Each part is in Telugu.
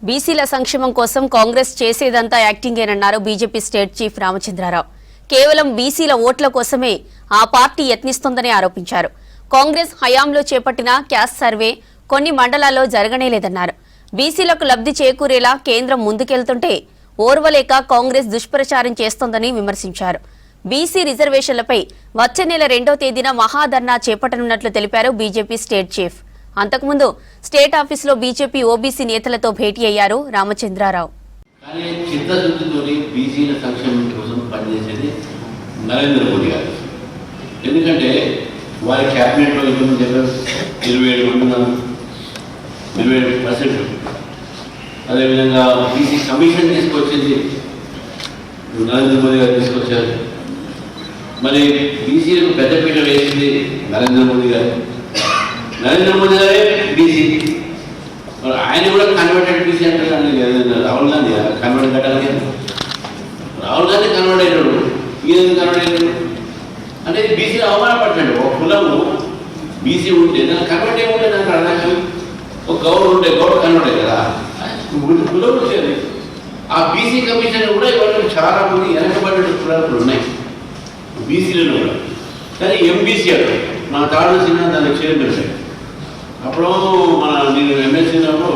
బీసీల సంక్షేమం కోసం కాంగ్రెస్ చేసేదంతా యాక్టింగేనన్నారు బీజేపీ స్టేట్ చీఫ్ రామచంద్రరావు. కేవలం బీసీల ఓట్ల కోసమే ఆ పార్టీ యత్నిస్తోందని ఆరోపించారు. కాంగ్రెస్ హయాంలో చేపట్టిన క్యాస్ట్ సర్వే కొన్ని మండలాల్లో జరగనేలేదన్నారు. బీసీలకు లబ్ధి చేకూరేలా కేంద్రం ముందుకెళ్తుంటే ఓర్వలేక కాంగ్రెస్ దుష్ప్రచారం చేస్తోందని విమర్శించారు. బీసీ రిజర్వేషన్లపై వచ్చే నెల 2వ తేదీన మహాధర్నా చేపట్టనున్నట్లు తెలిపారు బీజేపీ స్టేట్ చీఫ్. అంతకుముందు స్టేట్ ఆఫీసులో బీజేపీ ఓబీసీ నేతలతో భేటీ అయ్యారు రామచంద్రరావు. కానీ చిత్తశుద్ధితోని బీసీల సంక్షేమం కోసం పనిచేసేది నరేంద్ర మోదీ గారు. ఎందుకంటే వారి క్యాబినెట్లో ఇంతకుముందు చెప్పారు 27%. అదేవిధంగా బీసీ కమిషన్ తీసుకొచ్చింది నరేంద్ర మోదీ గారు తీసుకొచ్చారు. మరి బీసీలకు పెద్దపీట వేసింది నరేంద్ర మోదీ గారు. నరేంద్ర మోదీ గారే బీసీ, ఆయన కూడా కన్వర్టెడ్ బీసీ అంటారు. రాహుల్ గాంధీ కన్వర్ట్ కట్టాలి. రాహుల్ గాంధీ కన్వర్ట్ అయినాడు, ఈయన కన్వర్ట్ అయినాడు అంటే బీసీలో అవమానపడుతున్నాడు. ఒక కులము బీసీ ఉంటే దానికి కన్వర్ట్ ఏముంటే నాకు అర్థం. ఒక గౌరవం ఉంటే గౌరవ కన్వర్ట్ అయ్యి కదా కులం వచ్చేది. ఆ బీసీ కమిషన్ కూడా ఇవాళ చాలా మంది వెనకబడిన కులాలు ఉన్నాయి బీసీలలో కూడా. కానీ ఎంబీసీ అక్కడ మన తాడు చిన్న దానికి చేరుకుంటాయి. అప్పుడు నేను ఎమ్మెల్సీ ఉన్నప్పుడు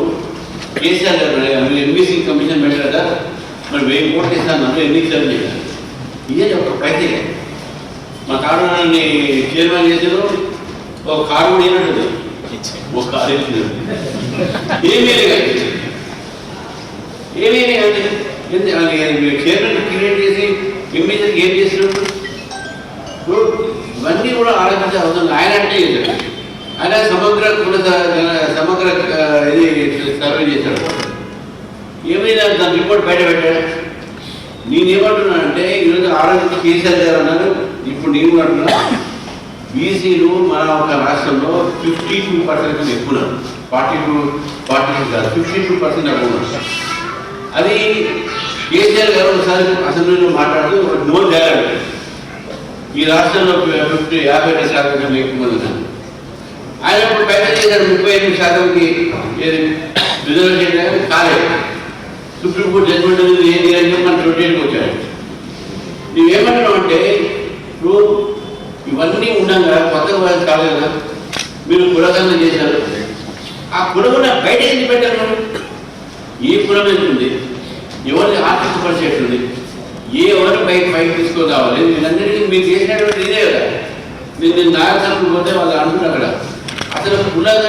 కేసీఆర్ గారు ఎంబీసీ కమిషన్ పెట్టారు కదా, మరి 1000 కోట్లు ఇస్తాను అందులో ఎన్నికలు చేశారు. ఇదే ఒక పైతే మా తాడుని చైర్మన్ చేసారు. ఒక కారు కూడా ఏనంటుంది, ఒక కారు ఇచ్చింది. ఏమేమి అంటే చైర్మన్ క్రియేట్ చేసి ఎంబీసీకి ఏం చేసినప్పుడు ఇవన్నీ కూడా ఆలోచించే అవసరం. ఆయన అంటే ఆయన సమగ్ర ఇది సర్వే చేశాడు. ఏమైనా దాని రిపోర్ట్ బయట పెట్టాడు. నేనేమంటున్నానంటే ఈరోజు ఆరోగ్యం కేసీఆర్ గారు అన్నారు, ఇప్పుడు నేను కూడా అంటున్నా, బీసీలు మన ఒక రాష్ట్రంలో 52% ఎక్కువ, 42 కాదు 52% ఎక్కువ. అది కేసీఆర్ గారు ఒకసారి అసెంబ్లీలో మాట్లాడుతూ నో జాగాడు, ఈ రాష్ట్రంలో 52% ఎక్కువ మంది ఉన్నారు. ఆయన ఇప్పుడు బయట చేశాడు 38%కి రిజర్వేషన్ కాలేదు. సుప్రీంకోర్టు జడ్జిమెంట్ ఏంటి అని చెప్పి మన 28కి వచ్చాడు. నువ్వేమంటున్నావు అంటే ఇప్పుడు ఇవన్నీ ఉండగా కొత్తగా వయసు కాలేదు కదా, మీరు కులగన్న చేశారు. ఆ కులగన బయట ఎందుకు పెట్టారు? ఏ కులం ఉంటుంది, ఎవరిని ఆర్థిక పరిస్థితి ఉంది, ఎవరిని పైకి తీసుకొని రావాలి, వీళ్ళందరికీ మీరు చేసినటువంటి ఇదే కదా. నేను నాయకులు పోతే వాళ్ళు అంటున్నారు అక్కడ అసలు కులగన్న